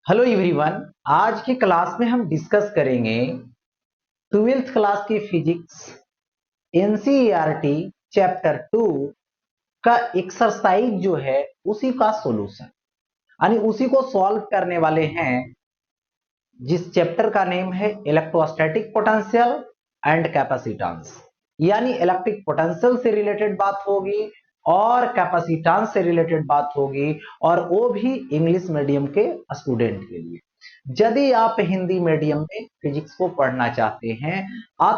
Hello everyone. आज की class में हम डिस्कस करेंगे ट्वेल्थ क्लास की फिजिक्स एनसीईआरटी चैप्टर 2 का एक्सरसाइज जो है उसी का सॉल्यूशन यानी उसी को सॉल्व करने वाले हैं। जिस चैप्टर का नेम है इलेक्ट्रोस्टैटिक पोटेंशियल एंड कैपेसिटेंस, यानी इलेक्ट्रिक पोटेंशियल से रिलेटेड बात होगी और कैपेसिटेंस से रिलेटेड बात होगी, और वो भी इंग्लिश मीडियम के स्टूडेंट के लिए। यदि आप हिंदी मीडियम में फिजिक्स को पढ़ना चाहते हैं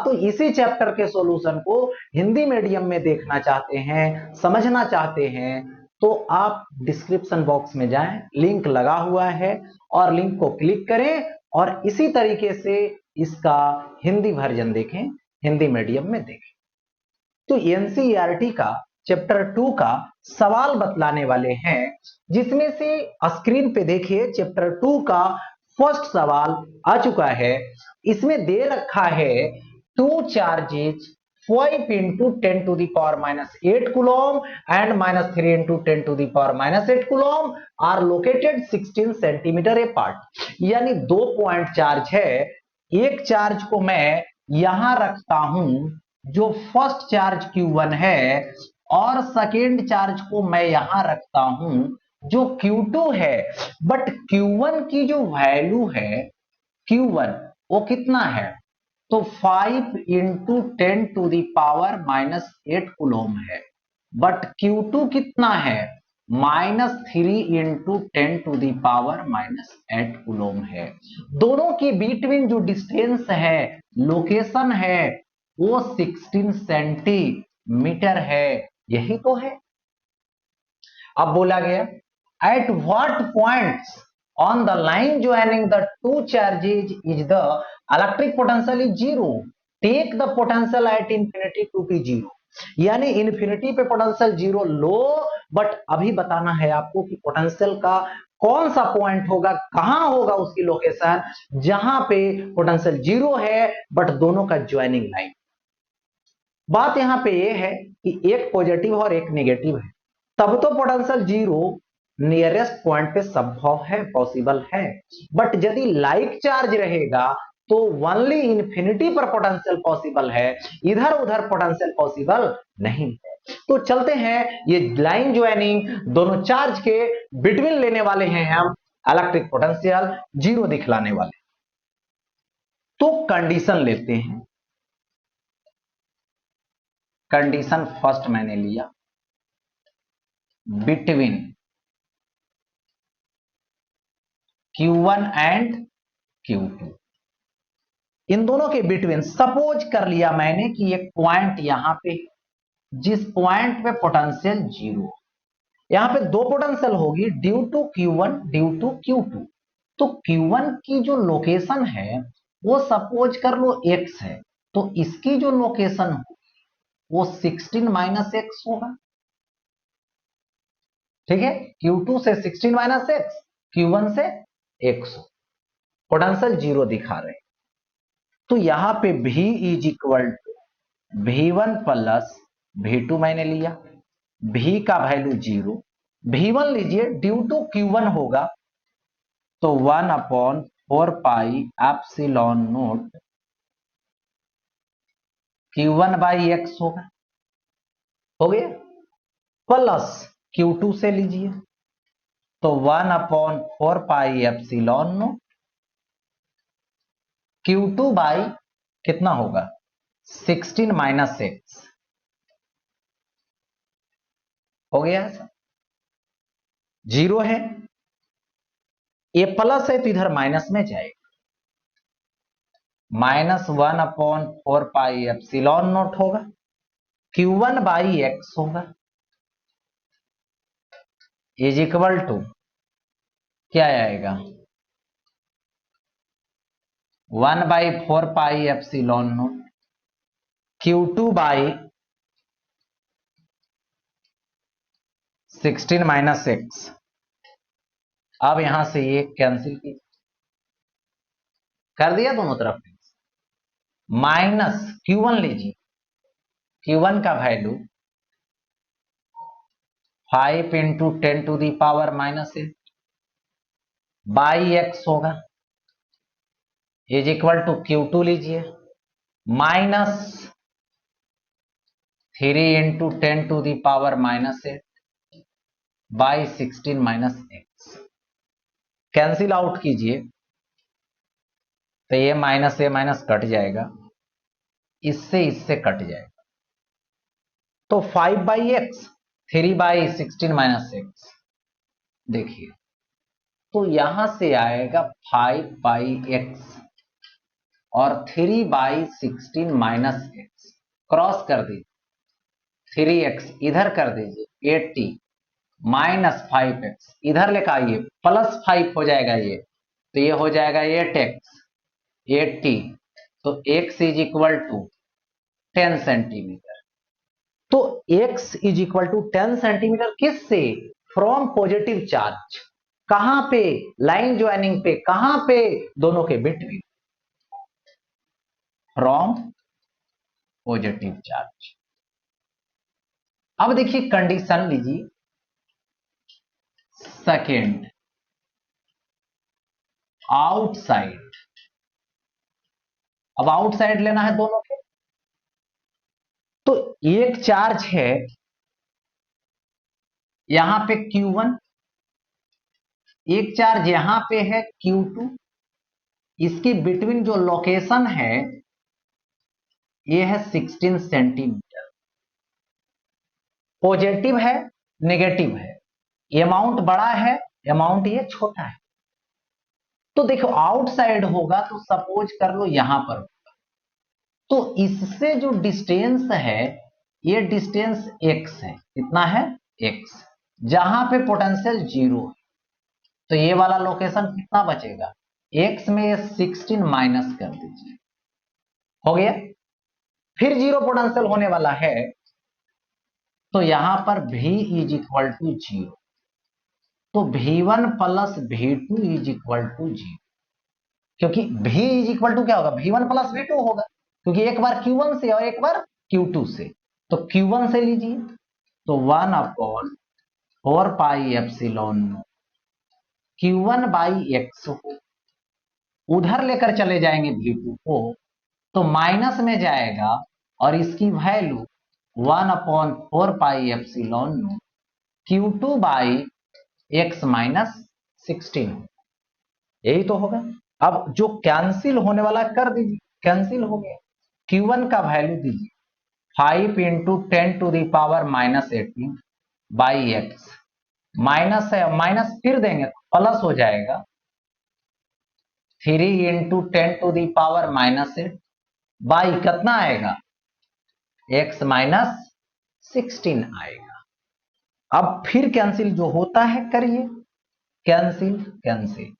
तो इसी चैप्टर के सॉल्यूशन को हिंदी मीडियम में देखना चाहते हैं, समझना चाहते हैं, तो आप डिस्क्रिप्शन बॉक्स में जाएं, लिंक लगा हुआ है और लिंक को क्लिक करें और इसी तरीके से इसका हिंदी वर्जन देखें, हिंदी मीडियम में देखें। तो एनसीईआरटी का चैप्टर 2 का सवाल बतलाने वाले हैं, जिसमें से स्क्रीन पे देखिए चैप्टर 2 का फर्स्ट सवाल आ चुका है। इसमें दे रखा है two charges 5 into 10 to the power minus 8 coulomb and minus 3 into 10 to the power minus 8 coulomb are located 16 centimetre apart। यानी दो पॉइंट चार्ज है, एक चार्ज को मैं यहां रखता हूं जो फर्स्ट चार्ज Q1 है, और सेकेंड चार्ज को मैं यहां रखता हूं जो Q2 है। बट Q1 की जो वैल्यू है Q1 वो कितना है, तो 5 into 10 to the power minus 8 coulomb है। बट Q2 कितना है, -3 into 10 to the power minus 8 coulomb है। दोनों के बीटवीन जो डिस्टेंस है, लोकेशन है, वो 16 सेंटीमीटर है। यही तो है। अब बोला गया at what points on the line joining the two charges is the electric potential is zero, take the potential at infinity to be zero. यानी इंफिनिटी पे पोटेंशियल जीरो लो, बट अभी बताना है आपको कि पोटेंशियल का कौन सा पॉइंट होगा, कहां होगा उसकी लोकेशन, जहां पे पोटेंशियल जीरो है बट दोनों का ज्वाइनिंग लाइन। बात यहां पे ये है कि एक पॉजिटिव और एक नेगेटिव है, तब तो पोटेंशियल जीरो नियरेस्ट पॉइंट पे संभव है, पॉसिबल है। बट यदि लाइक चार्ज रहेगा तो ओनली इंफिनिटी पर पोटेंशियल पॉसिबल है, इधर उधर पोटेंशियल पॉसिबल नहीं है। तो चलते हैं, ये लाइन ज्वाइनिंग दोनों चार्ज के बिटवीन लेने वाले हैं हम इलेक्ट्रिक पोटेंशियल जीरो दिखलाने वाले। तो कंडीशन लेते हैं। कंडीशन फर्स्ट मैंने लिया बिटवीन Q1 एंड Q2, इन दोनों के बिटवीन सपोज कर लिया मैंने कि एक पॉइंट यहां पे, जिस पॉइंट पे पोटेंशियल जीरो, यहां पे दो पोटेंशियल होगी due to Q1 due to Q2। तो Q1 की जो लोकेशन है वो सपोज कर लो x है, तो इसकी जो लोकेशन हो वो 16 माइनस एक्स होगा। ठीक है, Q2 से 16 माइनस एक्स, Q1 से x, पोटेंशियल जीरो दिखा रहे हैं। तो यहां पे V is equal to V1 plus V2 मैंने लिया, V का वैल्यू जीरो, V1 लीजिए ड्यू टू Q1 होगा तो 1/4 pi epsilon note Q1 by x होगा। हो गया, प्लस Q2 से लीजिए तो 1/4 pi epsilon note Q2 by कितना होगा 16 माइनस एक्स। हो गया, जीरो है, ये प्लस है तो इधर माइनस में जाएगा, -1/4 पाई एप्सिलॉन नोट होगा, Q1 बाई एक्स होगा, इज इक्वल टू क्या आएगा 1/4 pi epsilon note Q2 by 16 minus x. अब यहां से ये कैंसिल कीजिए, कर दिया दोनों तरफ, माइनस Q1 लीजिए, Q1 का value 5 into 10 to the power minus 8, by x होगा इज इक्वल टू Q2 लीजिए minus 3 × 10⁻⁻8 by 16 - x cancel out कीजिए तो ये माइनस कट जाएगा, इससे कट जाएगा, तो 5/x 3/16 - x देखिए, तो यहां से आएगा 5/x और 3/16 - x क्रॉस कर दीजिए, 3x इधर कर दीजिए 80 माइनस 5x इधर लेकर आइए +5 हो जाएगा ये, तो ये हो जाएगा 8x 80, तो x is equal to 10 centimetre. तो x is equal to 10 centimetre किससे? From positive charge. कहां पे? लाइन ज्वाइनिंग पे। कहां पे? दोनों के बिटवीन, फ्रॉम पॉजिटिव चार्ज। अब देखिए कंडीशन लीजिए सेकेंड, आउटसाइड। अब आउटसाइड लेना है दोनों के, तो एक चार्ज है यहां पे Q1, एक चार्ज यहां पे है Q2, इसकी बिटवीन जो लोकेशन है ये है 16 सेंटीमीटर। पॉजिटिव है नेगेटिव है, अमाउंट बड़ा है अमाउंट ये छोटा है। तो देखो आउटसाइड होगा तो सपोज कर लो यहां पर होगा, तो इससे जो डिस्टेंस है ये डिस्टेंस x है। कितना है? x। जहां पे पोटेंशियल 0 है तो ये वाला लोकेशन कितना बचेगा? x में ये 16 माइनस कर दीजिए, हो गया। फिर 0 पोटेंशियल होने वाला है तो यहां पर v इज इक्वल टू 0, तो V1 plus V2 is equal to 0, क्योंकि v इज इक्वल टू क्या होगा? V1 प्लस V2 होगा, क्योंकि एक बार Q1 से और एक बार Q2 से। तो Q1 से लीजिए तो 1/4πε Q1/x हो, उधर लेकर चले जाएंगे V2 को तो माइनस में जाएगा और इसकी वैल्यू 1/4πε Q2/x-16, यही तो होगा। अब जो कैंसिल होने वाला कर दीजिए, कैंसिल हो गया। Q1 का वैल्यू दीजिए 5 × 10⁻⁻18 बाई एक्स, माइनस है माइनस फिर देंगे तो प्लस हो जाएगा 3 × 10⁻⁻8 बाई कितना आएगा? x-16 आएगा। अब फिर कैंसिल जो होता है करिए, cancel cancel,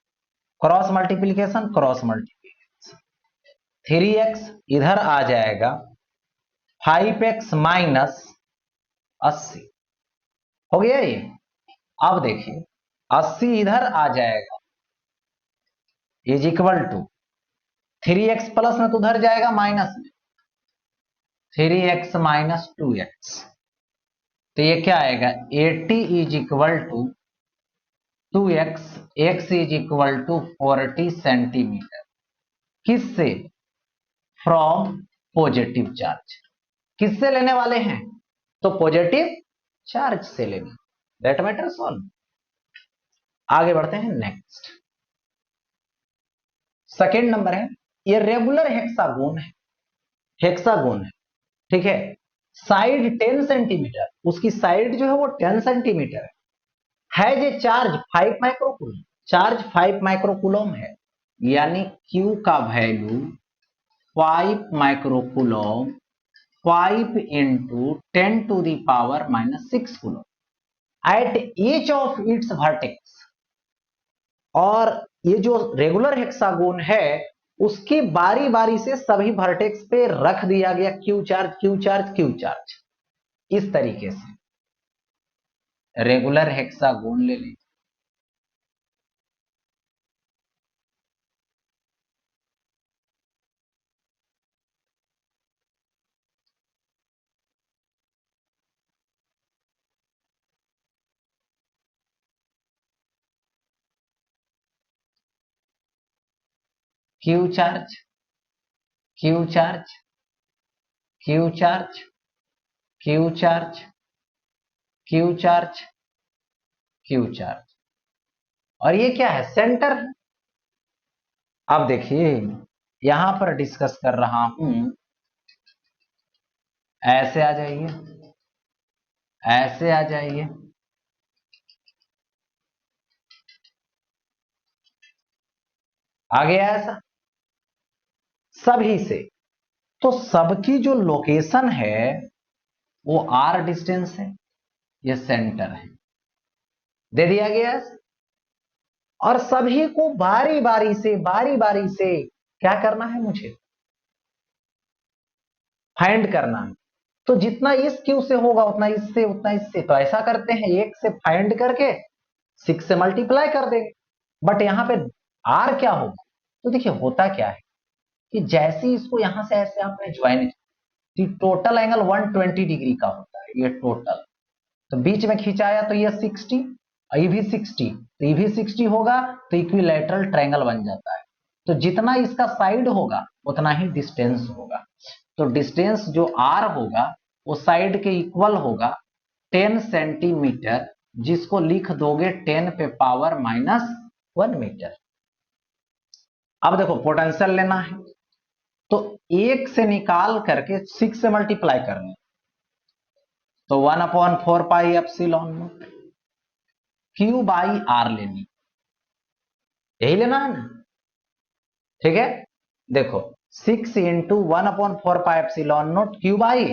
cross multiplication cross multiplication, 3x इधर आ जाएगा 5x माइनस 80, हो गया ये। अब देखिए 80 इधर आ जाएगा is equal to 3x plus में तो उधर जाएगा माइनस में 3x माइनस 2x, तो ये क्या आएगा? 80 is equal to 2x, x is equal to 40 centimetre. किससे? From positive charge. किससे लेने वाले हैं? तो पॉजिटिव चार्ज से लेने। That matter solve. आगे बढ़ते हैं नेक्स्ट। सेकेंड नंबर है, ये रेगुलर हेक्सागोन है, हेक्सागोन है, ठीक है। साइड 10 सेंटीमीटर, उसकी साइड जो है वो 10 सेंटीमीटर है जे चार्ज 5 माइक्रोकूलम, चार्ज 5 माइक्रोकूलम है, यानी Q का value 5 microcoulomb 5 × 10⁻⁻6 coulomb at each of its vertex. और ये जो रेगुलर हेक्सागोन है उसकी बारी बारी से सभी वर्टेक्स पे रख दिया गया Q charge Q charge Q charge, इस तरीके से रेगुलर हेक्सागोन ले लीजिए। Q charge, Q charge, Q charge, Q charge, Q charge, Q charge, और ये क्या है, सेंटर है। अब देखिए यहां पर डिस्कस कर रहा हूं, ऐसे आ जाइए, ऐसे आ जाइए, आ गया ऐसा सभी से। तो सबकी जो लोकेशन है वो आर डिस्टेंस है, ये सेंटर है, दे दिया गया ऐसा। और सभी को बारी बारी से क्या करना है, मुझे फाइंड करना है। तो जितना इस क्यू से होगा उतना इससे, उतना इससे, तो ऐसा करते हैं एक से फाइंड करके 6 से मल्टीप्लाई कर देंगे। बट यहां पे आर क्या होगा, तो देखिए होता क्या है कि जैसे ही इसको यहां से ऐसे आपने ज्वाइन किया, टोटल एंगल 120 डिग्री का होता है, ये टोटल। तो बीच में खिंचाया तो ये 60, ये भी 60, तो ये भी 60 होगा, तो इक्विलैटरल ट्रायंगल बन जाता है। तो जितना इसका साइड होगा उतना ही डिस्टेंस होगा। तो डिस्टेंस जो आर होगा वो साइड के इक्वल होगा 10 सेंटीमीटर, जिसको लिख दोगे 10 पे पावर -1 मीटर। अब देखो पोटेंशियल लेना है, तो 1 से निकाल करके 6 से मल्टीप्लाई करना है, तो 1/4 pi epsilon naught q by r लेनी, यही लेना है ना। ठीक है, देखो 6 into 1/4 pi epsilon naught q by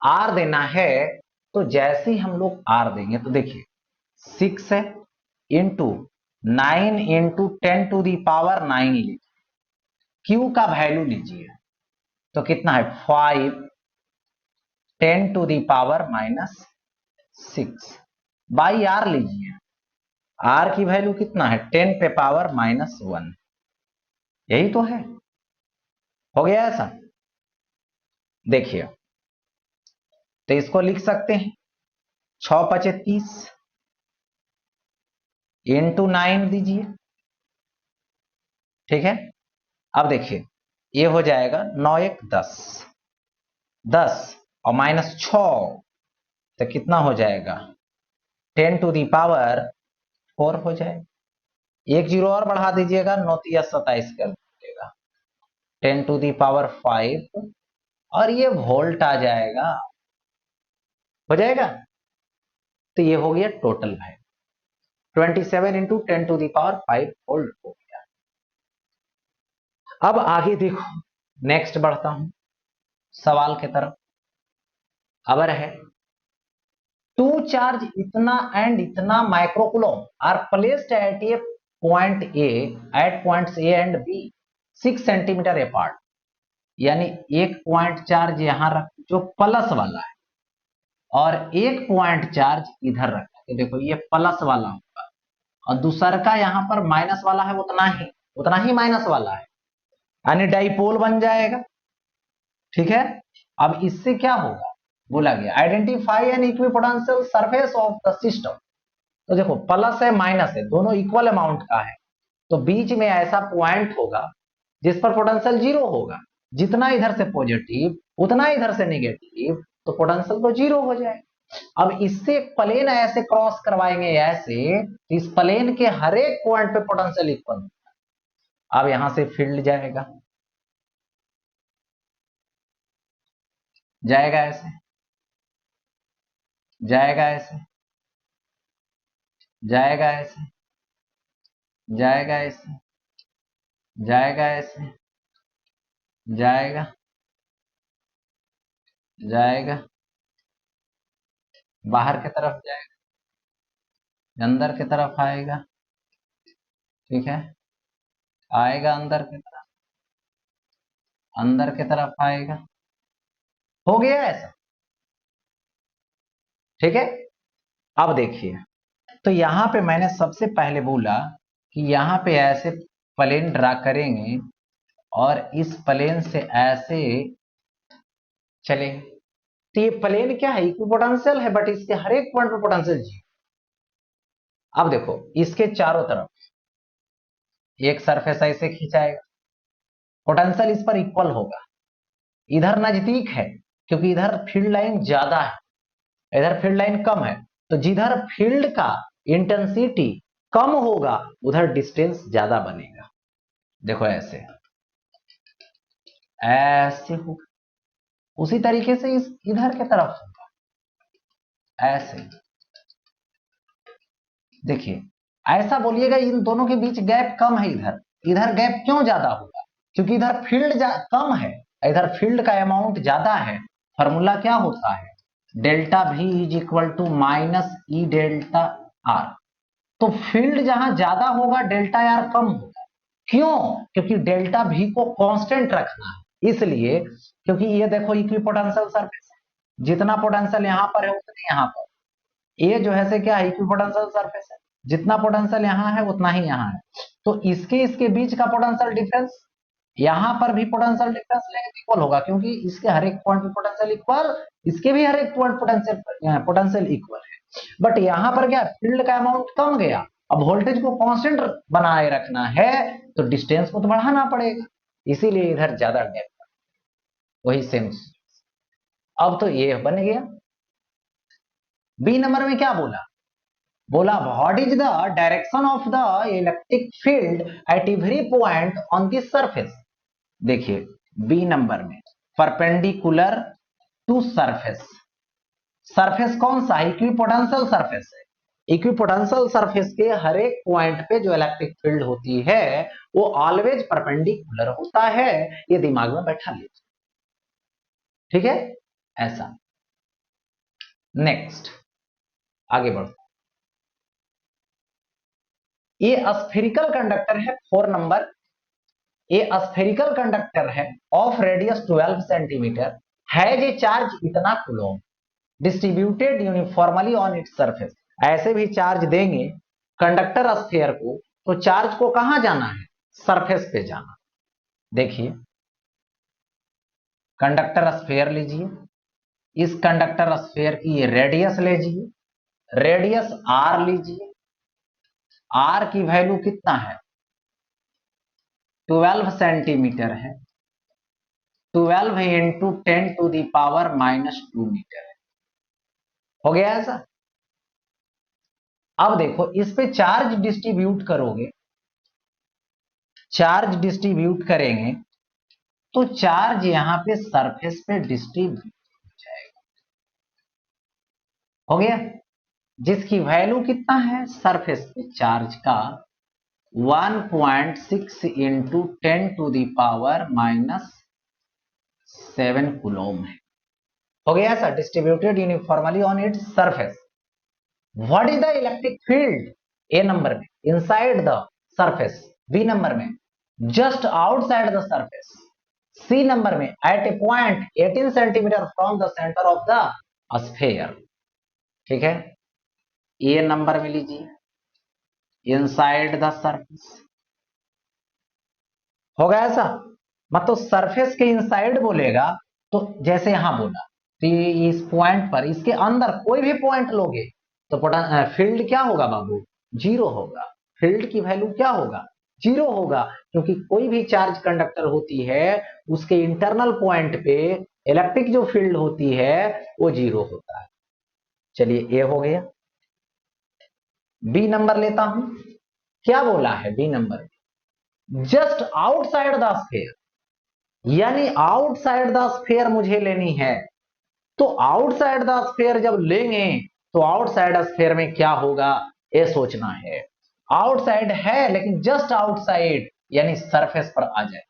r देना है। तो जैसे ही हम लोग आर देंगे तो देखिए 6 है इंटू 9 इंटू 10⁻⁹ लीजिए, क्यू का वैल्यू लीजिए, तो कितना है 5 10⁻⁻6 बाई आर लीजिए, आर की वैल्यू कितना है 10 पे पावर -1, यही तो है। हो गया ऐसा, देखिए तो इसको लिख सकते हैं 6×5 = 30 इंटू 9 दीजिए। ठीक है, अब देखिए ये हो जाएगा 9×1 = 10, 10 और -6, तो कितना हो जाएगा 10⁻⁴ हो जाएगा। एक जीरो और बढ़ा दीजिएगा, 9×3 = 27 कर दीजिएगा, 10⁵ और ये वोल्ट आ जाएगा, हो जाएगा। तो ये हो गया टोटल वैल्यू 27 इंटू 10⁵ वोल्ट हो गया। अब आगे देखो, नेक्स्ट बढ़ता हूं सवाल की तरफ। अब है टू चार्ज इतना एंड इतना microcoulomb are placed at a point A at points A and B 6 centimetre apart. यानी एक पॉइंट चार्ज यहां रख जो प्लस वाला है, और एक पॉइंट चार्ज इधर रखा है, देखो ये प्लस वाला होगा, और दूसरा का यहां पर माइनस वाला है, उतना ही माइनस वाला है, यानी डाइपोल बन जाएगा। ठीक है, अब इससे क्या होगा, बोला गया identify N equipotential surface of the system. तो देखो प्लस है माइनस है, दोनों इक्वल अमाउंट का है, तो बीच में ऐसा पॉइंट होगा जिस पर पोटेंशियल 0 होगा। जितना इधर से पॉजिटिव उतना इधर से नेगेटिव, तो पोटेंशियल तो 0 हो जाए। अब इससे प्लेन ऐसे क्रॉस करवाएंगे ऐसे, तो इस प्लेन के हर एक पॉइंट पे पोटेंशियल इक्वल होगा। अब यहां से फील्ड जाएगा, जाएगा ऐसे, जाएगा ऐसे, जाएगा ऐसे, जाएगा ऐसे, जाएगा ऐसे, जाएगा, जाएगा, बाहर की तरफ जाएगा, अंदर की तरफ आएगा। ठीक है, आएगा अंदर की तरफ, अंदर की तरफ आएगा, हो गया ऐसा। ठीक है, अब देखिए, तो यहां पे मैंने सबसे पहले बोला कि यहां पे ऐसे प्लेन ड्रा करेंगे और इस प्लेन से ऐसे चलेंगे। तो ये प्लेन क्या है, इक्विपोटेंशियल है, बट इसके हर एक पॉइंट पे पोटेंशियल 0। अब देखो इसके चारों तरफ एक सरफेस ऐसे खिंचाएगा, पोटेंशियल इस पर इक्वल होगा। इधर नजदीक है क्योंकि इधर फील्ड लाइन ज्यादा है, इधर फील्ड लाइन कम है, तो जिधर फील्ड का इंटेंसिटी कम होगा उधर डिस्टेंस ज्यादा बनेगा। देखो ऐसे ऐसे होगा, उसी तरीके से इस इधर की तरफ होगा ऐसे। देखिए ऐसा बोलिएगा इन दोनों के बीच गैप कम है, इधर इधर गैप क्यों ज्यादा होगा, क्योंकि इधर फील्ड कम है, इधर फील्ड का अमाउंट ज्यादा है। फॉर्मूला क्या होता है, delta V is equal to minus E delta r. तो फील्ड जहां ज्यादा होगा डेल्टा आर कम होगा, क्यों, क्योंकि डेल्टा V को कांस्टेंट रखना है, इसलिए क्योंकि ये देखो इक्विपोटेंशियल सरफेस है, जितना पोटेंशियल यहां पर है उतने यहां पर, ये जो है से क्या है इक्विपोटेंशियल सरफेस है, जितना पोटेंशियल यहां है उतना ही यहां है, तो इसके बीच का पोटेंशियल डिफरेंस यहां पर भी पोटेंशियल डिफरेंस लेंगे इक्वल होगा, क्योंकि इसके हर एक पॉइंट पे पोटेंशियल इक्वल, इसके भी हर एक पॉइंट पोटेंशियल इक्वल है। बट यहां पर क्या फील्ड का अमाउंट कम गया, अब वोल्टेज को कांस्टेंट बनाए रखना है तो डिस्टेंस को तो बढ़ाना पड़ेगा, इसीलिए इधर ज्यादा गैप, वही सेम। अब तो ये बन गया। बी नंबर में क्या बोला, बोला what is the direction of the electric field at every point on this surface. देखिए बी नंबर में परपेंडिकुलर टू सरफेस, सरफेस कौन सा इक्विपोटेंशियल सरफेस है, इक्विपोटेंशियल सरफेस के हर एक पॉइंट पे जो इलेक्ट्रिक फील्ड होती है वो ऑलवेज परपेंडिकुलर होता है, ये दिमाग में बैठा लीजिए, ठीक है ऐसा। नेक्स्ट आगे बढ़ो, ये स्फेरिकल कंडक्टर है 4 नंबर, ये स्फेरिकल कंडक्टर है of radius 12 centimetre, has a charge इतना coulomb distributed uniformly on its surface. ऐसे भी चार्ज देंगे कंडक्टर स्फीयर को, तो चार्ज को कहां जाना है, सरफेस पे जाना। देखिए कंडक्टर स्फीयर लीजिए, इस कंडक्टर स्फीयर की ये रेडियस लीजिए, रेडियस आर लीजिए, आर की वैल्यू कितना है 12 सेंटीमीटर है, 12 into 10 to the power -2 metre है, हो गया ऐसा। अब देखो इस पे चार्ज डिस्ट्रीब्यूट करोगे, चार्ज डिस्ट्रीब्यूट करेंगे तो चार्ज यहां पे सरफेस पे डिस्ट्रीब्यूट हो जाएगा, हो गया, जिसकी वैल्यू कितना है सरफेस पे चार्ज का 1.6 into 10 to the power -7 coulomb है, हो गया ऐसा, distributed uniformly on its surface. What is the electric field, A number में inside the surface, B number में just outside the surface, C number में at a point 18 centimetre from the centre of the sphere, ठीक है। A number में लीजिए inside the surface, होगा ऐसा, मतलब सरफेस के इनसाइड बोलेगा तो जैसे यहां बोला तो इस पॉइंट पर इसके अंदर कोई भी पॉइंट लोगे तो फील्ड क्या होगा बाबू, जीरो होगा, फील्ड की वैल्यू क्या होगा, जीरो होगा, क्योंकि कोई भी चार्ज कंडक्टर होती है उसके इंटरनल पॉइंट पे इलेक्ट्रिक जो फील्ड होती है वो जीरो होता है। चलिए ये हो गया। बी नंबर लेता हूं, क्या बोला है B number, just outside the sphere, यानी आउटसाइड द स्फीयर मुझे लेनी है, तो आउटसाइड द स्फीयर जब लेंगे तो आउटसाइड स्फीयर में क्या होगा ये सोचना है, आउटसाइड है लेकिन जस्ट आउटसाइड यानी सरफेस पर आ जाए,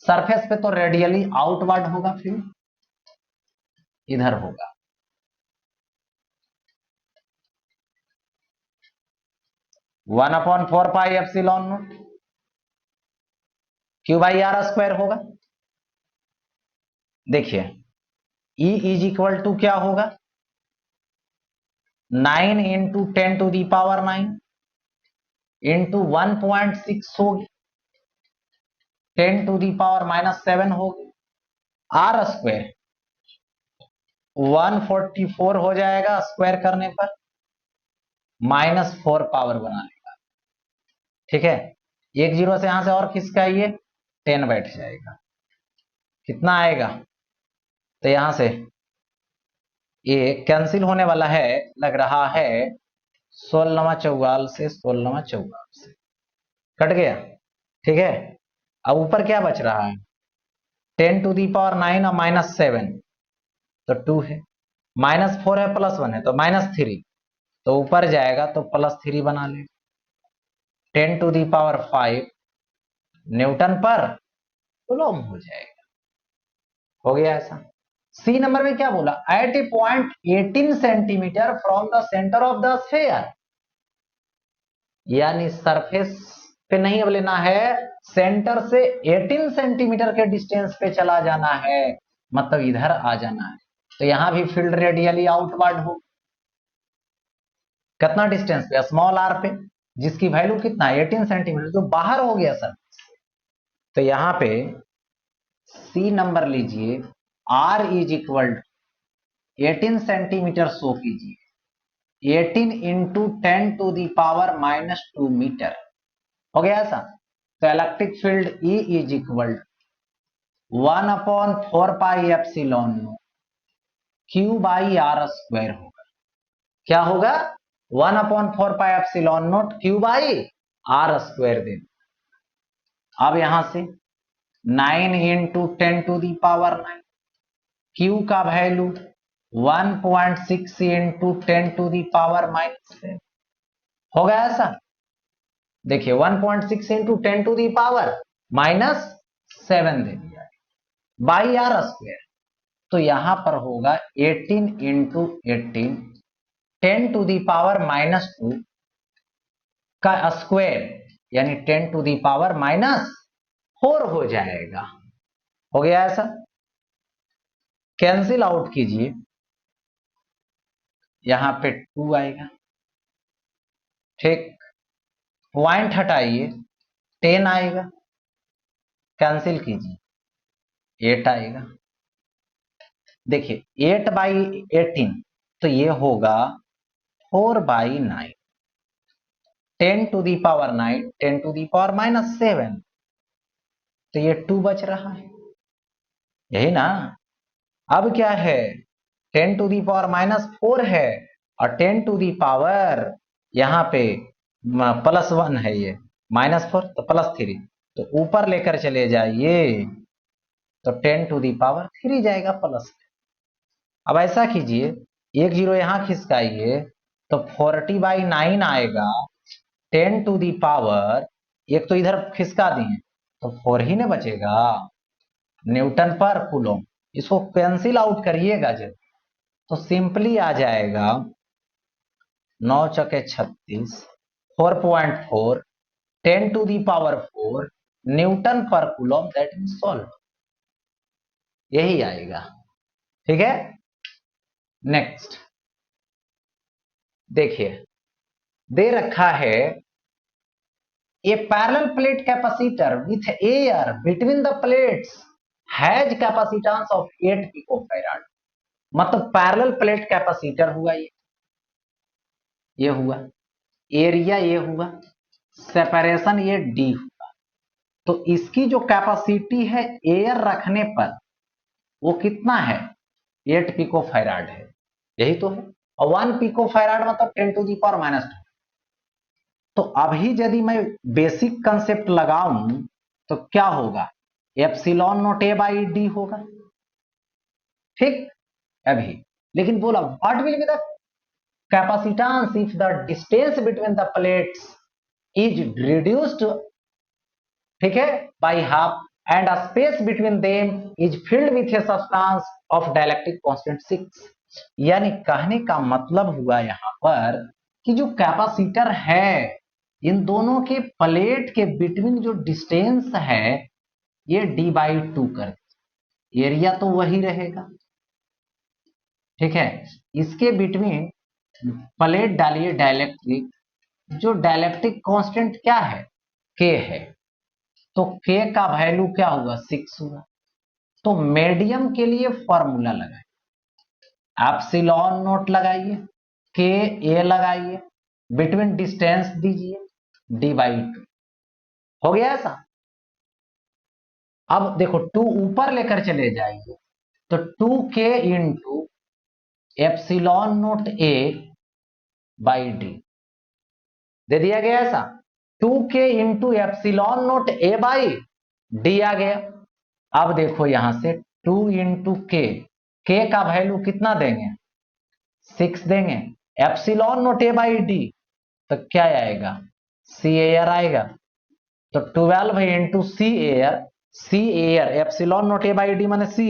सरफेस पे तो रेडियली आउटवर्ड होगा, फिर इधर होगा 1/4 pi epsilon naught q by r square होगा। देखिए E इज इक्वल टू क्या होगा 9 into 10 to the power 9 into 1.6 होगी 10 टू दी पावर -7 होगी, आर स्क्वायर 144 हो जाएगा स्क्वायर करने पर, -4 पावर बना लेगा, ठीक है। एक जीरो से यहां से और खिसकाइए 10 बैठ जाएगा। कितना आएगा? तो यहां से ये कैंसिल होने वाला है, लग रहा है 16वां चौवाल से 16वां चौवाल से कट गया। ठीक है, अब ऊपर क्या बच रहा है? 10⁻9 और -7 तो 2 है, -4 है +1 है तो -3, तो ऊपर जाएगा तो +3 बना ले। 10⁵ न्यूटन पर कूलम हो जाएगा। हो गया ऐसा। सी नंबर में क्या बोला? At a point 18 centimetre from the centre of the sphere, यानी सरफेस पे नहीं अब लेना है, सेंटर से 18 सेंटीमीटर के डिस्टेंस पे चला जाना है, मतलब इधर आ जाना है। तो यहां भी फील्ड रेडियली आउटवर्ड हो। कितना डिस्टेंस पे? स्मॉल आर पे, जिसकी वैल्यू कितना है? 18 सेंटीमीटर, जो बाहर हो गया सर। तो यहां पे सी नंबर लीजिए, R is equal 18 centimetre show कीजिए, 18 इंटू 10⁻⁻2 मीटर। हो गया ऐसा। तो electric field E is equal 1/4πε Q/r² होगा। क्या होगा? 1/4πε Q/r² दे। अब यहां से 9 इंटू 10⁻9, Q का वैल्यू 1.6 इंटू 10⁻⁻7 हो गया ऐसा। देखिए 1.6 इंटू 10⁻⁻7 दे दिया Q/r²। तो यहां पर होगा 18 इंटू 18 10⁻⁻2 का स्क्वायर, यानी 10⁻⁻4 हो जाएगा। हो गया ऐसा। कैंसिल आउट कीजिए, यहां पे 2 आएगा। ठीक, पॉइंट हटाइए, 10 आएगा। कैंसिल कीजिए, 8 आएगा। देखिए 8/18 तो ये होगा 4/9, 10⁻9 10⁻⁻7, तो ये 2 बच रहा है, यही ना। अब क्या है? 10⁻⁻4 है और 10 यहां पे +1 है, ये -4 तो +3, तो ऊपर लेकर चले जाइए तो 10⁻3 जाएगा प्लस। अब ऐसा कीजिए, एक जीरो यहां खिसकाइए तो 40/9 आएगा। 10⁻, एक तो इधर खिसका दिए तो 4 ही ना बचेगा, न्यूटन पर कूलम। इसको कैंसिल आउट करिएगा जब, तो सिंपली आ जाएगा 9 चौके 36, 4.4 10⁻4 न्यूटन पर कूलम, दैट इज सॉल्व। यही आएगा। ठीक है, नेक्स्ट देखिए, दे रखा है a parallel plate capacitor with air between the plates has capacitance of 8 picofarad. मतलब पैरेलल प्लेट कैपेसिटर हुआ, ये हुआ, एरिया ये हुआ, सेपरेशन ये डी हुआ। तो इसकी जो कैपेसिटी है एयर रखने पर वो कितना है? 8 पिकोफैराड है, यही तो है। और 1 पिकोफैराड मतलब 10⁻²। तो अभी यदि मैं बेसिक कंसेप्ट लगाऊं तो क्या होगा? ε0A/d होगा। ठीक, अभी लेकिन बोला what will be the capacitance if the distance between the plates is reduced, ठीक है, by half and space between them is filled with a substance of dielectric constant 6। यानी कहने का मतलब हुआ यहां पर कि जो कैपेसिटर है, इन दोनों के प्लेट के बिटवीन जो डिस्टेंस है ये d/2 कर, एरिया तो वही रहेगा। ठीक है, इसके बिटवीन प्लेट डालिए डाइलेक्ट्रिक, जो डाइलेक्ट्रिक कांस्टेंट क्या है? k है, तो k का वैल्यू क्या हुआ? 6 हुआ। तो मीडियम के लिए फॉर्मूला लगाइए, ε0 लगाइए, k a लगाइए, बिटवीन डिस्टेंस दीजिए d/2। हो गया ऐसा। अब देखो 2 ऊपर लेकर चले जाएंगे तो 2k into epsilon naught A by D दे दिया गया ऐसा। 2k into epsilon naught A by D आ गया। अब देखो यहां से 2 इंटू के का वैल्यू कितना देंगे 6 देंगे। Epsilon naught A by d तो क्या आएगा सी एयर आएगा। तो 12 इंटू C air epsilon naught A by d माने सी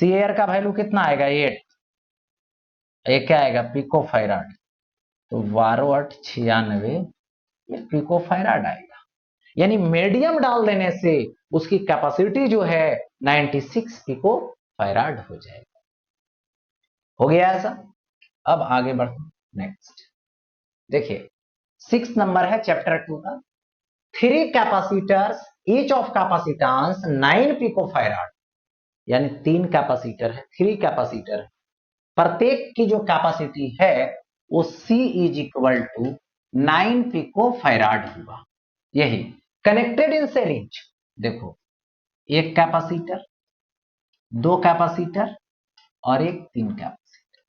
एयर का वैल्यू कितना आएगा 8। ये क्या आएगा पिको फैराड। तो 12×8 = 96 ये पिको फैराड आएगा। यानी मीडियम डाल देने से उसकी कैपेसिटी जो है 96 पिको फैराड हो जाएगा। हो गया ऐसा। अब आगे बढ़ते नेक्स्ट देखिए 6 नंबर है चैप्टर 2 का। 3 capacitors each of capacitance 9 pico farad यानी 3 कैपेसिटर है 3 कैपेसिटर है प्रत्येक की जो कैपेसिटी है वो C = 9 पिको फैराड होगा। यही कनेक्टेड इन सीरीज देखो एक कैपेसिटर 2 कैपेसिटर और एक 3 कैपेसिटर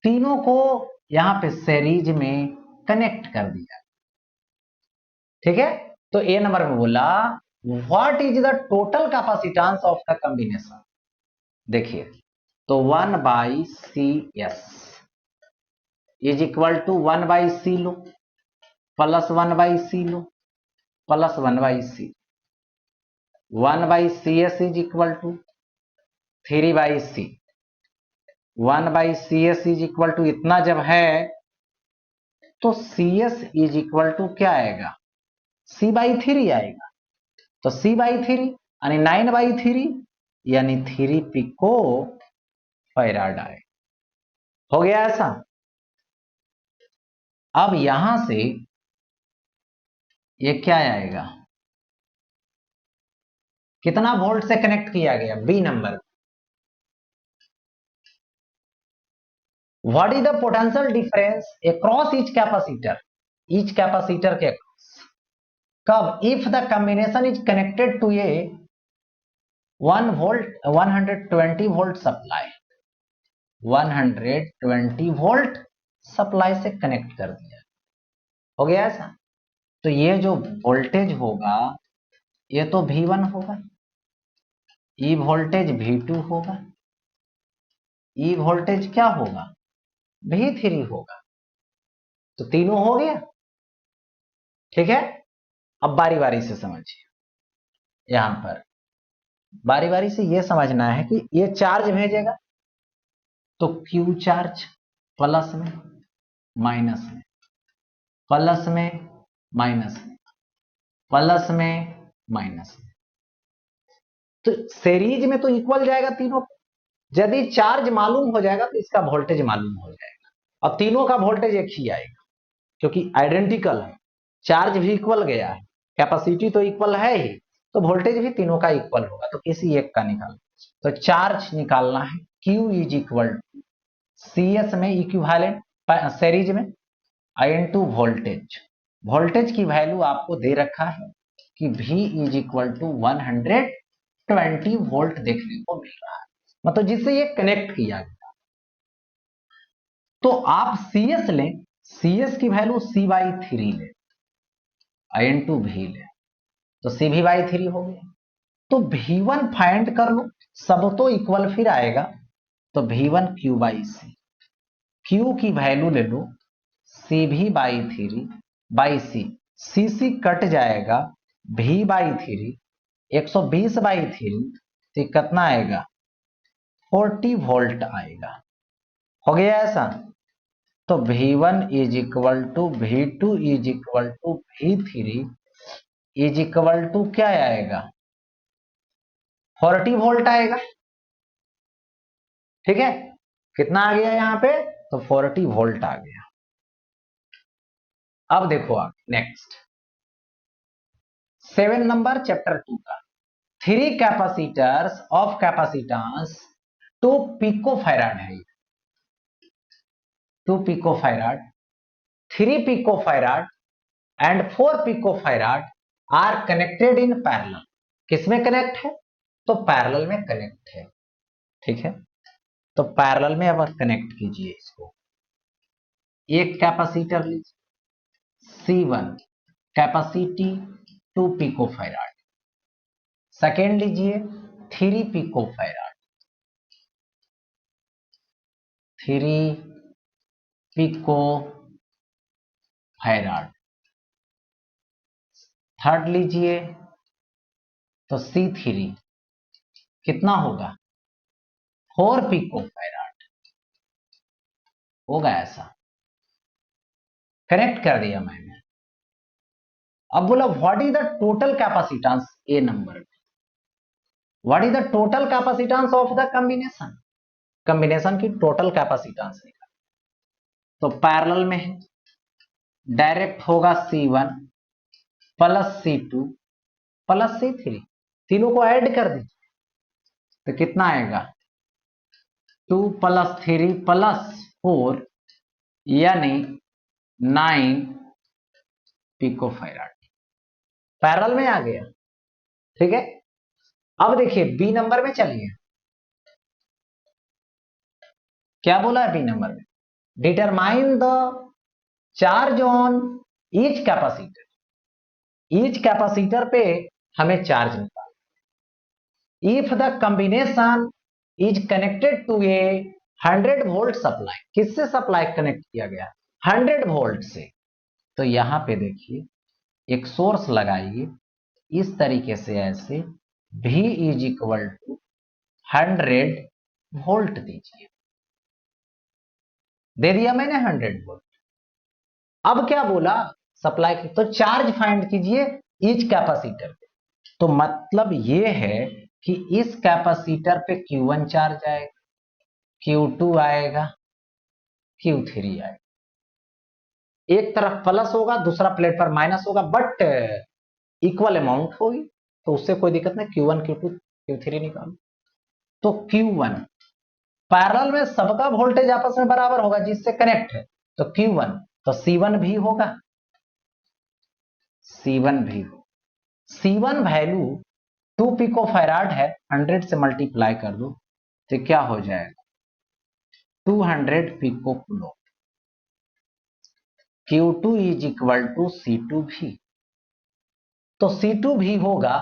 तीनों को यहां पे सीरीज में कनेक्ट कर दिया। ठीक है तो ए नंबर में बोला what is the total capacitance of the combination. देखिए तो 1/CS = 1/C लो प्लस 1/C लो plus 1/C 1/CS = 3/C 1/CS = इतना जब है तो CS = क्या आएगा C/3 आएगा। तो C/3 यानी 9/3 यानी 3 पिको फैराड आए। हो गया ऐसा। अब यहां से ये क्या आएगा कितना वोल्ट से कनेक्ट किया गया B number. What is the potential difference across each capacitor के अक्रॉस कब if the combination is connected to a 120 volt supply 120 volt supply से कनेक्ट कर दिया। हो गया ऐसा। तो ये जो वोल्टेज होगा ये तो V1 होगा ई वोल्टेज V2 होगा ई वोल्टेज क्या होगा V3 होगा। तो तीनों हो गया। ठीक है अब बारी बारी से समझिए। यहां पर बारी बारी से यह समझना है कि ये चार्ज भेजेगा तो Q चार्ज प्लस में माइनस में प्लस में माइनस में प्लस में माइनस में तो सीरीज में तो इक्वल जाएगा तीनों। यदि चार्ज मालूम हो जाएगा तो इसका वोल्टेज मालूम हो जाएगा और तीनों का वोल्टेज एक ही आएगा क्योंकि आइडेंटिकल है। चार्ज भी इक्वल गया है कैपेसिटी तो इक्वल है ही तो वोल्टेज भी तीनों का इक्वल होगा। तो किसी एक का निकालना तो चार्ज निकालना है Q = CS में इक्विवेलेंट सीरीज में I * वोल्टेज। वोल्टेज की वैल्यू आपको दे रखा है कि V = 120 वोल्ट देखने को मिल रहा है मतलब जिससे ये कनेक्ट किया गया। तो आप CS लें CS की वैल्यू C/3 ले I * V ले तो CV/3 हो गया। तो V1 फाइंड कर लो सब तो इक्वल फिर आएगा तो V1 Q/C Q की वैल्यू ले लो CV/3/C CC कट जाएगा V/3 120/3 तो कितना आएगा 40 वोल्ट आएगा। हो गया ऐसा। तो V1 = V2 = V3 क्या आएगा 40 वोल्ट आएगा। ठीक है कितना आ गया यहां पे तो 40 वोल्ट आ गया। अब देखो आगे नेक्स्ट 7 नंबर चैप्टर 2 का 3 capacitors of capacitance 2 pico farad है 2 pico farad 3 pico farad and 4 pico farad are connected in parallel. किसमें कनेक्ट है? तो पैरेलल में कनेक्ट है। ठीक है, तो पैरेलल में अब कनेक्ट कीजिए इसको। एक कैपेसिटर लीजिए C1, कैपेसिटी 2 पिकोफैराड। सेकेंड लीजिए 3 पिकोफैराड, 3 पिकोफैराड। थर्ड लीजिए तो C3 कितना होगा? 4 पिकोफैराड। होगा ऐसा, कनेक्ट कर दिया मैंने। अब बोला what is the total capacitance A number, what is the total capacitance of the combination, combination की टोटल कैपेसिटेंस निकाल। तो पैरेलल में है, डायरेक्ट होगा C1 plus C2 plus C3, तीनों को ऐड कर दीजिए तो कितना आएगा? 2 प्लस 3 प्लस 4 यानी 9 पिकोफैराड। पैरेलल में आ गया। ठीक है, अब देखिए बी नंबर में चलिए, क्या बोला है बी नंबर में? Determine the charge on each capacitor, each capacitor पे हमें चार्ज निकालना। If the combination is connected to a 100 volt supply, किससे सप्लाई कनेक्ट किया गया? 100 वोल्ट से। तो यहां पे देखिए एक सोर्स लगाइए इस तरीके से, ऐसे V is equal to 100 volt दीजिए, दे दिया मैंने 100 वोल्ट। अब क्या बोला? सप्लाई की, तो चार्ज फाइंड कीजिए ईच कैपेसिटर पे। तो मतलब ये है कि इस कैपेसिटर पे Q1 चार्ज आएगा, Q2 आएगा, Q3 आएगा। एक तरफ प्लस होगा, दूसरा प्लेट पर माइनस होगा, बट इक्वल अमाउंट होगी, तो उससे कोई दिक्कत नहीं। Q1 Q2 Q3 निकालो। तो Q1 पैरेलल में सबका वोल्टेज आपस में बराबर होगा जिससे कनेक्ट है, तो Q1 तो C1 भी होगा, C1 भी हो। C1 वैल्यू 2 पिकोफैराड है, 100 से मल्टीप्लाई कर दो तो क्या हो जाएगा? 200 pico coulomb. Q2 is equal to C2 V, तो C2 भी होगा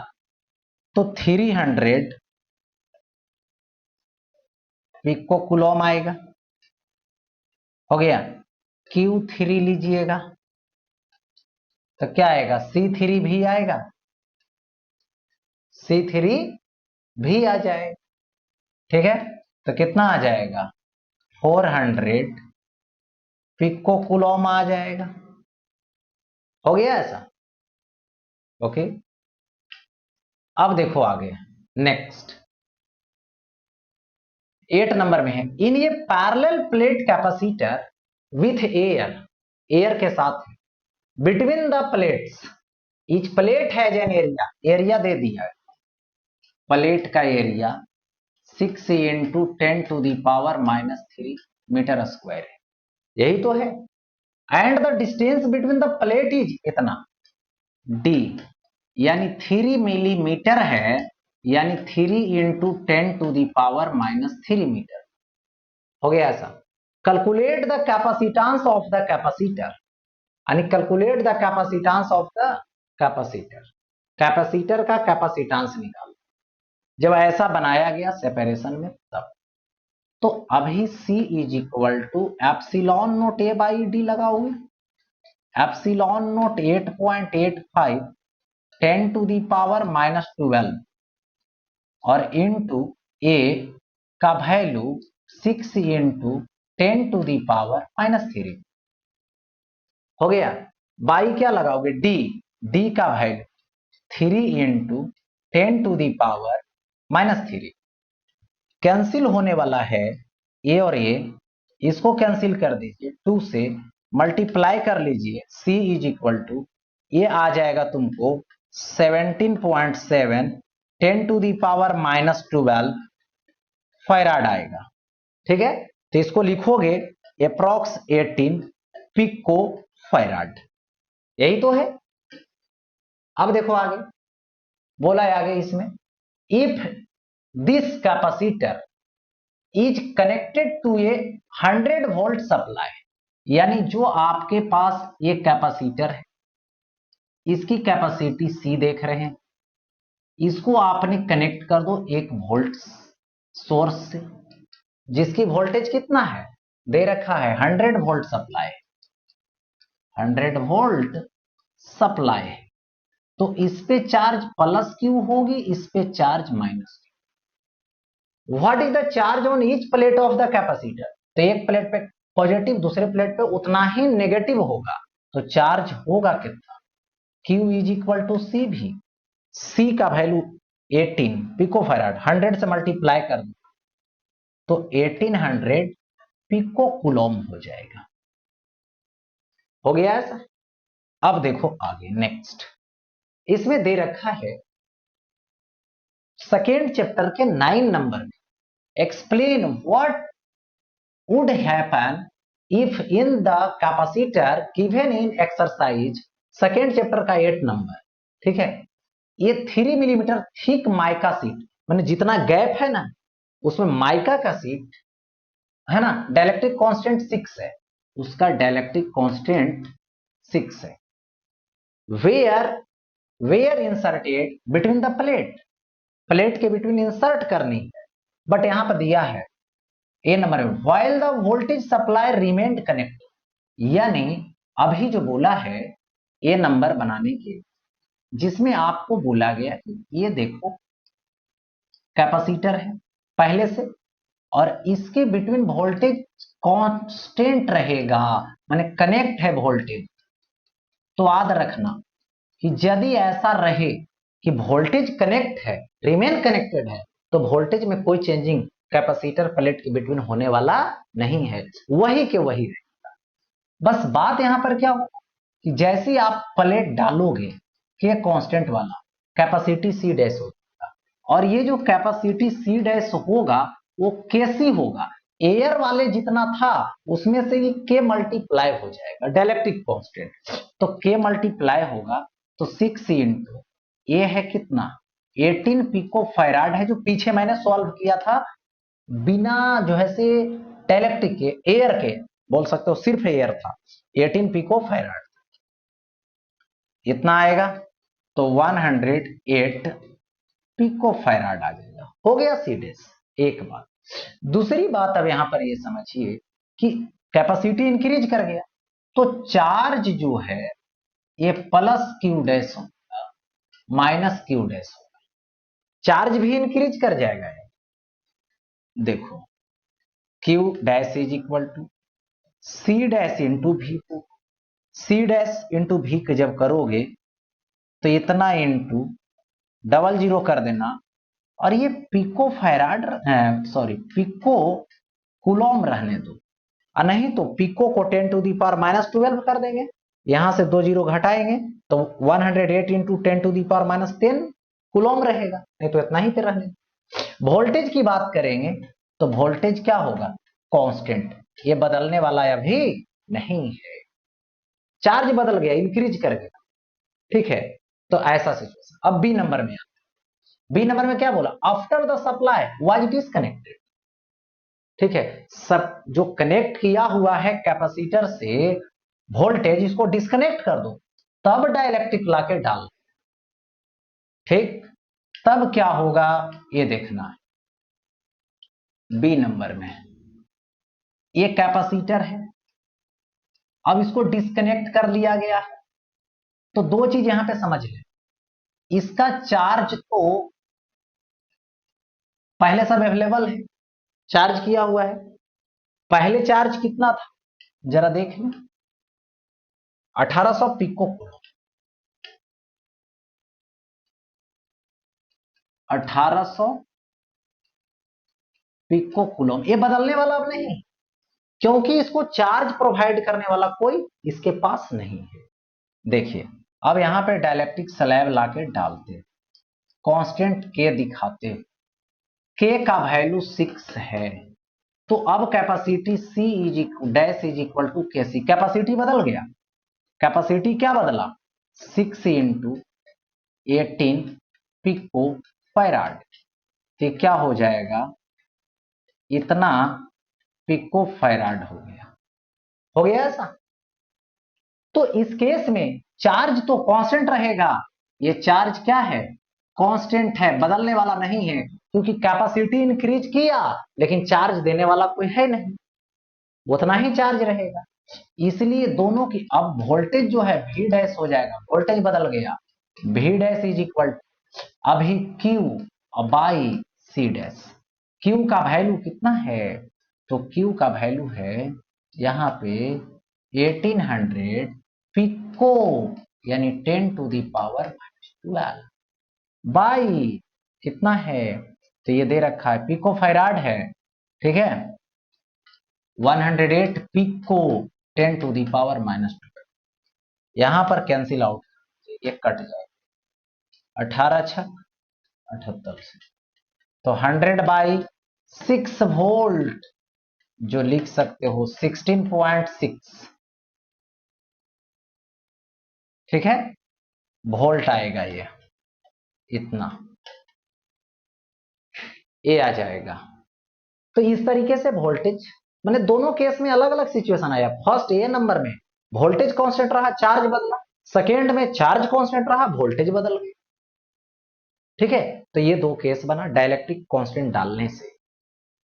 तो 300 पिको कूलम आएगा। हो गया। Q3 लीजिएगा तो क्या आएगा? C3 भी आएगा, C3 भी आ जाएगा। ठीक है, तो कितना आ जाएगा? 400 पिको कूलम आ जाएगा। हो गया ऐसा, ओके। अब देखो आगे, नेक्स्ट 8 नंबर में है, इन ये parallel plate capacitor with air, air के साथ between the plates, each plate has an area, area दे दिया है, प्लेट का area 6 into 10 to the power -3 metre square है, यही तो है। And the distance between the plate is इतना d, यानी 3 मिलीमीटर है, यानी 3 into 10 to the power -3 metre. हो गया ऐसा। Calculate the capacitance of the capacitor, यानी calculate the capacitance of the capacitor, capacitor का कैपेसिटेंस निकालो। जब ऐसा बनाया गया सेपरेशन में तब, तो अभी C is equal to epsilon naught A by D लगाओगे, epsilon naught 8.85 10 to the power -12 और इंटू A का value 6 into 10 to the power -3। हो गया। बाई क्या लगाओगे? डी का value 3 into 10 to the power -3। Cancel होने वाला है ए और ए, इसको कैंसिल कर दीजिए, 2 से मल्टीप्लाई कर लीजिए, C इज इक्वल टू ये आ जाएगा तुमको 17.7 10 टू दी पावर -12 फैराड आएगा। ठीक है, तो इसको लिखोगे अप्रॉक्स 18 पिको फैराड, यही तो है। अब देखो आगे, बोला है आगे इसमें, if this capacitor is connected to a 100 volt supply, यानी जो आपके पास ये कैपेसिटर है, इसकी कैपेसिटी C देख रहे हैं, इसको आपने कनेक्ट कर दो एक वोल्ट सोर्स से, जिसकी वोल्टेज कितना है दे रखा है 100 वोल्ट सप्लाई, 100 वोल्ट सप्लाई। तो इस पे चार्ज प्लस क्यू होगी, इस पे charge minus. What is the charge on each plate of the capacitor, तो एक प्लेट पे पॉजिटिव, दूसरे प्लेट पे उतना ही नेगेटिव होगा, तो चार्ज होगा कितना, Q इज इक्वल टू सी भी, C का वैल्यू 18 पिको फैराड, 100 से मल्टीप्लाई कर दो तो 1800 पिको कूलम हो जाएगा। हो गया ऐसा। अब देखो आगे नेक्स्ट, इसमें दे रखा है सेकेंड चैप्टर के 9 नंबर में, explain what would happen if in the capacitor given in exercise, second chapter का 8 नंबर। ठीक है, ये 3 मिलीमीटर थिक माइका सीट, मैंने जितना गैप है ना उसमें माइका का सीट है ना, डाइलेक्ट्रिक कांस्टेंट 6 है, उसका डाइलेक्ट्रिक कांस्टेंट 6 है। Where inserted between the plate, plate के बिटवीन इंसर्ट करनी है, बट यहां पर दिया है ए नंबर में, while the voltage supply remained connected, यानी अभी जो बोला है ए नंबर बनाने के, जिसमें आपको बोला गया कि ये देखो कैपेसिटर है पहले से, और इसके बिटवीन वोल्टेज कांस्टेंट रहेगा, माने कनेक्ट है वोल्टेज। तो याद रखना कि यदि ऐसा रहे कि वोल्टेज कनेक्ट है, रिमेन कनेक्टेड है, तो वोल्टेज में कोई चेंजिंग कैपेसिटर प्लेट के बिटवीन होने वाला नहीं है, वही के वही रहेगा। बस बात यहां पर क्या होगा कि जैसे आप प्लेट डालोगे के कांस्टेंट वाला, कैपेसिटी C डैश होगा, और ये जो कैपेसिटी C डैश होगा वो कैसी होगा, एयर वाले जितना था उसमें से ये के मल्टीप्लाई हो जाएगा, डाइलेक्ट्रिक कांस्टेंट, तो के मल्टीप्लाई होगा, तो 6 इंटू ये है कितना 18 पिको फैराड है, जो पीछे मैंने सॉल्व किया था बिना जो है से डाइलेक्ट्रिक के, एयर के बोल सकते हो, सिर्फ एयर था, 18 पिको फैराड इतना आएगा, तो 108 पिको फैराड आ जाएगा। हो गया C डैश। एक बात, दूसरी बात अब यहां पर ये समझिए कि कैपेसिटी इंक्रीज कर गया, तो चार्ज जो है ये प्लस क्यू डैश होगा माइनस क्यू डैश होगा, चार्ज भी इंक्रीज कर जाएगा। देखो q dash is equal to C dash into V, C dash into V जब करोगे तो इतना इंटू 00 कर देना, और ये pico farad sorry pico coulomb रहने दो, और नहीं तो पिको को 10 टू दी पावर माइनस 12 कर देंगे, यहां से 2 जीरो घटाएंगे तो 108 into 10 to the power minus 10 coulomb रहेगा, नहीं तो इतना ही पे रहने। वोल्टेज की बात करेंगे तो वोल्टेज क्या होगा कांस्टेंट, ये बदलने वाला अभी नहीं है, चार्ज बदल गया, इंक्रीज कर गया। ठीक है, तो ऐसा सिचुएशन। अब बी नंबर में, बी नंबर में क्या बोला, after the supply was it is connected. ठीक है, सब जो कनेक्ट किया हुआ है कैपेसिटर से वोल्टेज, इसको डिस्कनेक्ट कर दो, तब डाइलेक्ट्रिक लाके डाल। ठीक, तब क्या होगा ये देखना है। बी नंबर में ये कैपेसिटर है, अब इसको डिस्कनेक्ट कर लिया गया है, तो दो चीज यहां पे समझ ले, इसका चार्ज तो पहले सब अवेलेबल है, चार्ज किया हुआ है, पहले चार्ज कितना था जरा देख लें, 1800 पिको कूलम, 1800 पिको कूलम, ये बदलने वाला अब नहीं, क्योंकि इसको चार्ज प्रोवाइड करने वाला कोई इसके पास नहीं है। देखिए अब यहां पे डाइलेक्ट्रिक स्लैब लाके डालते, कांस्टेंट के दिखाते, के का वैल्यू 6 है, तो अब capacity C dash is equal to K C, capacity बदल गया, कैपेसिटी क्या बदला 6 इंटू 18 पिको फैराड। तो क्या हो जाएगा, इतना पिको फैराड हो गया ऐसा। तो इस केस में चार्ज तो कांस्टेंट रहेगा, ये चार्ज क्या है, कांस्टेंट है, बदलने वाला नहीं है, क्योंकि कैपेसिटी इंक्रीज किया लेकिन चार्ज देने वाला कोई है नहीं, उतना ही चार्ज रहेगा। इसलिए दोनों की अब वोल्टेज जो है V डैश हो जाएगा, वोल्टेज बदल गया, V डैश इज इक्वल अभी Q by C dash. Q का वैल्यू कितना है, तो Q का वैल्यू है यहाँ पे 1800 पिको यानी 10 टू दी पावर 12 बाई कितना है, तो ये दे रखा है पिको फैराड है, ठीक है, 108 पिको 10 टू दी पावर -12। यहां पर कैंसिल आउट, ये कट जाएगा, 18 छक 78 से, तो 100/6 वोल्ट जो लिख सकते हो 16.6, ठीक है, वोल्ट आएगा, ये इतना ए आ जाएगा। तो इस तरीके से वोल्टेज, मैंने दोनों केस में अलग अलग सिचुएशन आया। फर्स्ट ए नंबर में वोल्टेज कांस्टेंट रहा, चार्ज बदला, सेकेंड में चार्ज कांस्टेंट रहा, वोल्टेज बदल गया, ठीक है। तो ये दो केस बना डाइलेक्ट्रिक कांस्टेंट डालने से।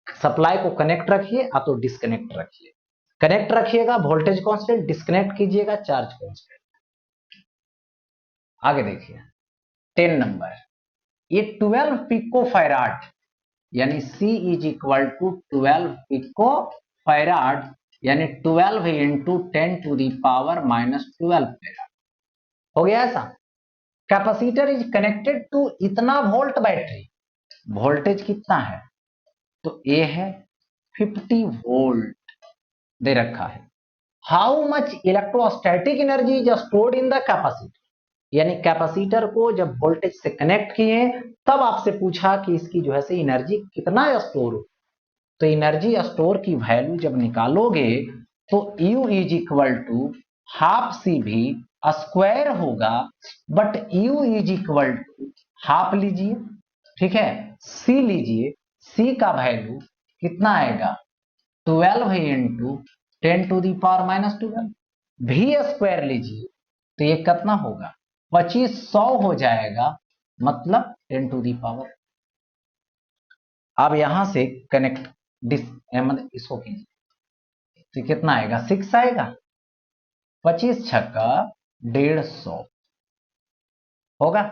सप्लाई को कनेक्ट रखिए या तो डिस्कनेक्ट रखिए, कनेक्ट रखिएगा वोल्टेज कांस्टेंट, डिस्कनेक्ट कीजिएगा चार्ज कांस्टेंट। आगे देखिए 10 नंबर, ये 12 पिको फैराड यानी C is equal to 12 pico farad यानी 12 into 10 to the power -12 farad हो गया ऐसा। कैपेसिटर इज कनेक्टेड टू इतना वोल्ट बैटरी, वोल्टेज कितना है, तो ए है 50 वोल्ट दे रखा है। How much electrostatic energy is stored in the capacitor, यानी कैपेसिटर को जब वोल्टेज से कनेक्ट किए तब आपसे पूछा कि इसकी जो है से एनर्जी कितना स्टोर हो, तो एनर्जी स्टोर की वैल्यू जब निकालोगे तो U is equal to half C V square होगा, but U is equal to half लीजिए, ठीक है, C लीजिए, C का वैल्यू कितना आएगा 12 इंटू 10 टू दी पावर -12, भी स्क्वायर लीजिए तो ये कितना होगा 2500 हो जाएगा, मतलब 10 टू दी पावर। अब यहां से कनेक्ट मतलब इसको कीजिए तो कितना आएगा 6 आएगा, 25 छक्का 150 होगा,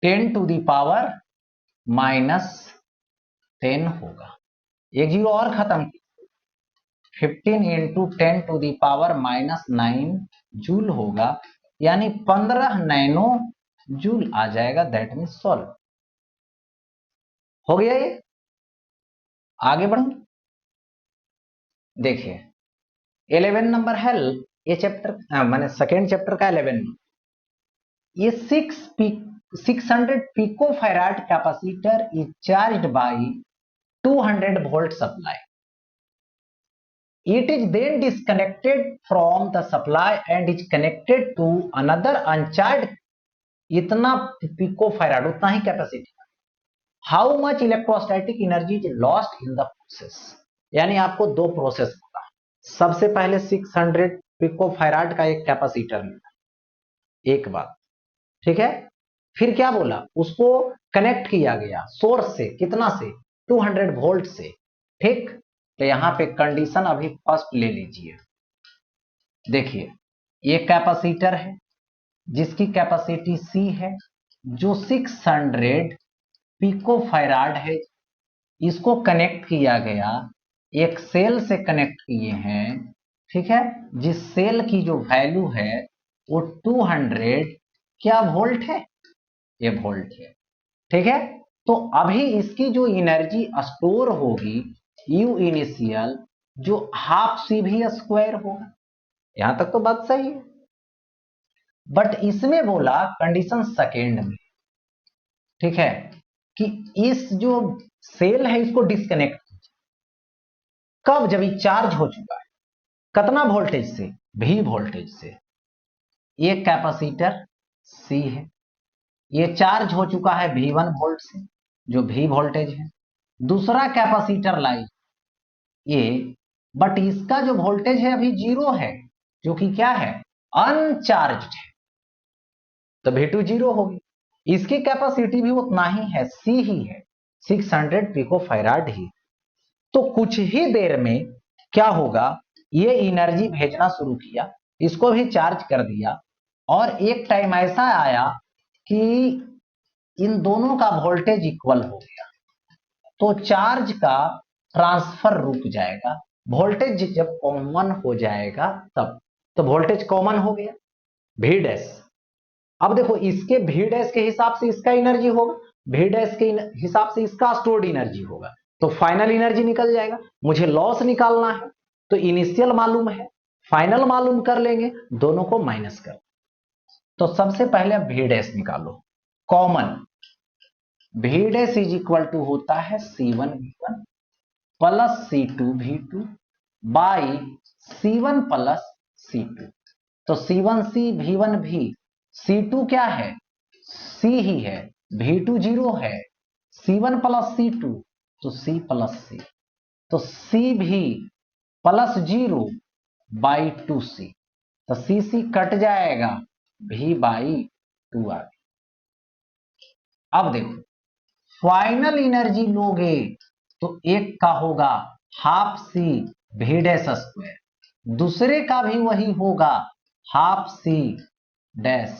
10 टू दी पावर -10 होगा, एक जीरो और खत्म, 15 into 10 to the power -9 joule होगा, यानी 15 नैनो जूल आ जाएगा, दैट मीन सॉल्व हो गया। ये आगे बढ़ो, देखिए 11 नंबर है, ये चैप्टर मैंने सेकेंड चैप्टर का 11, ये 600 pico farad capacitor is charged by 200 volt supply, it is then disconnected from the supply and is connected to another uncharged, इतना पिको फैराड उतना ही capacity. How much electrostatic energy is lost in the process, यानी आपको दो process होगा, सबसे पहले 600 pico farad का एक कैपेसिटर लेना, एक बात, ठीक है, फिर क्या बोला, उसको कनेक्ट किया गया सोर्स से, कितना से 200 वोल्ट से, ठीक। तो यहां पे कंडीशन अभी फर्स्ट ले लीजिए, देखिए ये कैपेसिटर है जिसकी कैपेसिटी C है, जो 600 पिको फैराड है, इसको कनेक्ट किया गया, एक सेल से कनेक्ट किए हैं, ठीक है, जिस सेल की जो वैल्यू है वो 200 क्या वोल्ट है, ये वोल्ट है, ठीक है। तो अभी इसकी जो एनर्जी स्टोर होगी U इनिशियल जो हाफ सी भी स्क्वायर होगा, यहां तक तो बात सही है, बट इसमें बोला कंडीशन सेकेंड में, ठीक है, कि इस जो सेल है इसको डिस्कनेक्ट, कब, जब ये चार्ज हो चुका है, कितना वोल्टेज से, V वोल्टेज से, एक कैपेसिटर सी है। ये चार्ज हो चुका है V1 वोल्ट से, जो V वोल्टेज है। दूसरा कैपेसिटर लाइन ये, बट इसका जो वोल्टेज है अभी 0 है, जो कि क्या है, अनचार्ज्ड है, तो V2 0 होगी। इसकी कैपेसिटी भी उतना ही है, C ही है, 600 पिको फैराड ही। तो कुछ ही देर में क्या होगा, ये एनर्जी भेजना शुरू किया, इसको भी चार्ज कर दिया, और एक टाइम ऐसा आया कि इन दोनों का वोल्टेज इक्वल हो गया, तो चार्ज का ट्रांसफर रुक जाएगा। वोल्टेज जब कॉमन हो जाएगा तब, तो वोल्टेज कॉमन हो गया V डैश। अब देखो इसके V डैश के हिसाब से इसका एनर्जी होगा, V डैश के हिसाब से इसका स्टोर्ड एनर्जी होगा, तो फाइनल एनर्जी निकल जाएगा। मुझे लॉस निकालना है, तो इनिशियल मालूम है, फाइनल मालूम कर लेंगे, दोनों को माइनस कर। तो सबसे पहले अब V डैश निकालो, common V dash is equal to होता है C1 V1 plus C2 V2 by C1 plus C2। तो C1 C V1 V, C2 क्या है, C ही है, V2 0 है, C1 प्लस C2 तो C प्लस C, तो C भी प्लस 0 बाई 2C, तो C कट जाएगा, V बाई 2 आ गया। अब देखो फाइनल एनर्जी लोगे तो एक का होगा half C V dash square, दूसरे का भी वही होगा half C dash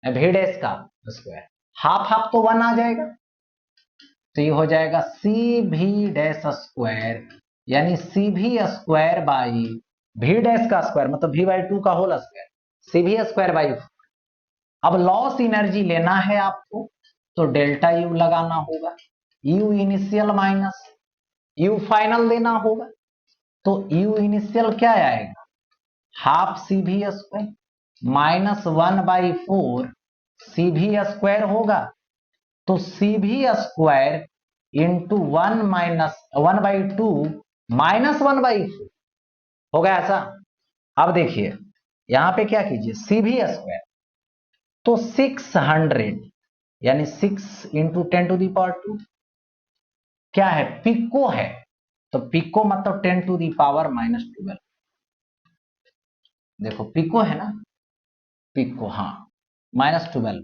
V dash का स्क्वायर, हाफ हाफ तो 1 आ जाएगा, तो ये हो जाएगा सी भी डैश स्क्वायर, यानी सी V square by V dash का स्क्वायर, मतलब V बाई 2 का whole square, C V square by. अब लॉस एनर्जी लेना है आपको, तो डेल्टा यू लगाना होगा, you initial minus you final देना होगा, तो यू इनिशियल क्या आएगा, half C V square minus 1/4 सी भी स्क्वायर होगा, तो सी V square into 1 minus 1/2 minus 1/4 होगा ऐसा। अब देखिए यहां पे क्या कीजिए, सी भी स्क्वायर तो 600 यानी 6 इंटू 10⁻², क्या है, पिको है, तो पिको मतलब 10⁻⁻²। देखो पिको है ना, पिको, हाँ, -12।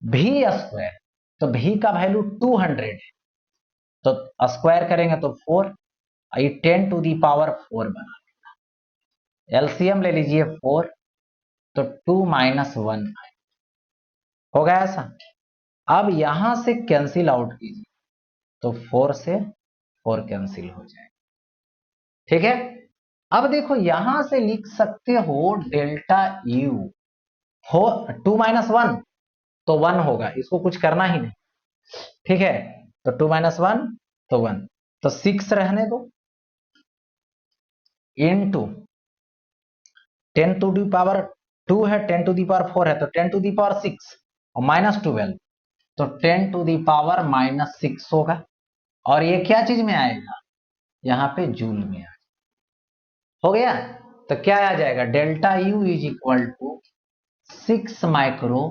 भी स्क्वायर, तो भी का वैल्यू 200 है, तो स्क्वायर करेंगे तो 4, ये 10⁻⁴ बना। एलसीएम ले लीजिए 4, तो 2 - 1 हो गया ऐसा। अब यहां से कैंसिल आउट कीजिए, तो 4 से 4 कैंसिल हो जाए, ठीक है। अब देखो यहां से लिख सकते हो डेल्टा यू हो 2 - 1 तो 1 होगा, इसको कुछ करना ही नहीं, ठीक है। तो 2 - 1 तो 1, तो 6 रहने दो, इनटू 10⁻² है, 10⁻⁴ है, तो 10⁻⁶ और -12, तो 10⁻⁻6 होगा, और ये क्या चीज में आएगा, यहां पे जूल में आएगा, हो गया। तो क्या आ जाएगा, delta U is equal to 6 micro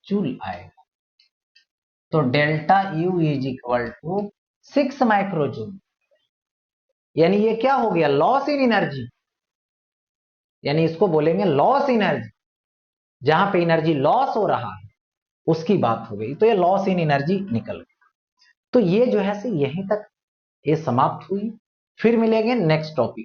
joule आएगा, तो delta U is equal to 6 micro joule, यानी ये क्या हो गया, लॉस इन एनर्जी, यानी इसको बोलेंगे लॉस एनर्जी, जहां पे एनर्जी लॉस हो रहा है उसकी बात हो गई, तो ये लॉस इन एनर्जी निकल गया। तो ये जो है यहीं तक ये समाप्त हुई, फिर मिलेंगे नेक्स्ट टॉपिक।